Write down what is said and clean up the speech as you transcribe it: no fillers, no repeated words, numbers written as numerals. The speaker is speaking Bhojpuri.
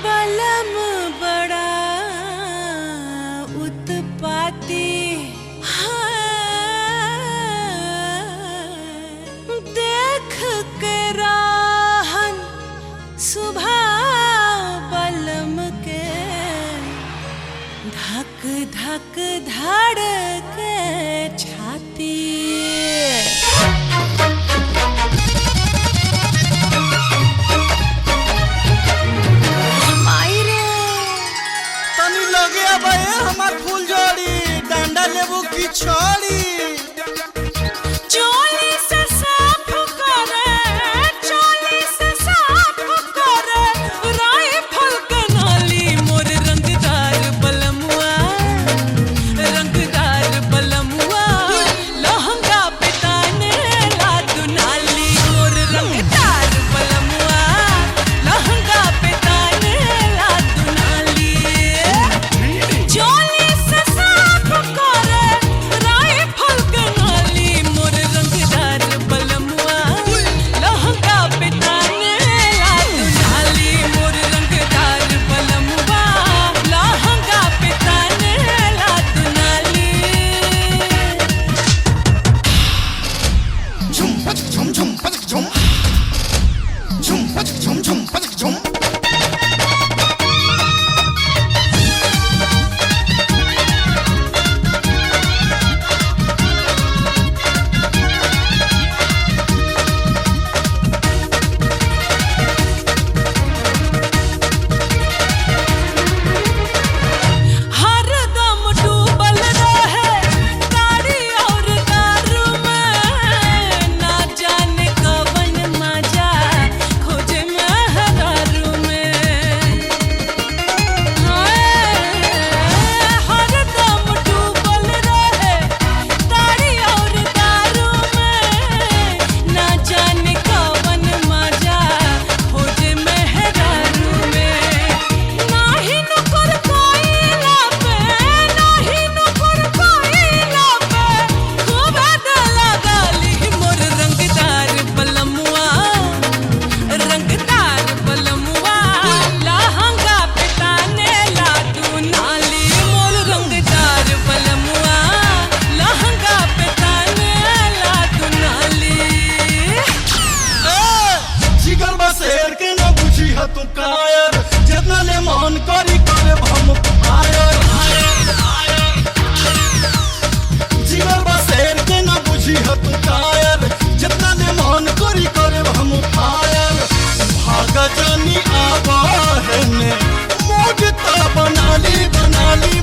बलम बड़ा उत्पाती देख के राहन सुबह बलम के धक धक धड़ के छाती। हमार फूल जोड़ी डंडा लेबू की छोड़ी चोली से साफ करे, चोली से साफ करे राइफल के नाली मोर रंगदार बलमुआ, रंगदार बलमुआ लहंगा पे ताने ला दुनाली मोर रंगदार बलमुआ लहंगा पे ताने ला दुनाली। चोली से साफ करे राइफल के नाली मोर रंगदार बलमुआ लहंगा पे ताने ला दुनाली मोर रंगदार बलमुआ लहंगा पे ताने ला दुनाली। झुम पचक झुम झुम पचक झुम झुम पचक झुम झुम पचक झुम। हरदम डूबल रहे ताड़ी और दारू में ना जाने कवन मजा खोजे मेहरारू में। हरदम डूबल रहे ताड़ी और दारू में ना जाने कवन मजा खोजे मेहरारू में। नाही नुकर कोइला पे, नाही नुकर कोइला पे खूब दला गाली मोर रंगदार बलमुआ, रंगदार बलमुआ लहंगा पे ताने ला दुनाली मोर रंगदार बलमुआ लहंगा पे ताने ला दुनाली। जिगर बसेर के न बुझी ह तू कायर जितना ले मन करी करे हम आयर। जिगर बसेर के न बुझी ह तू कायर जितना ले मन करी करे हम आयर। भाग जानी आवा है ने मोगता बनाली बनाली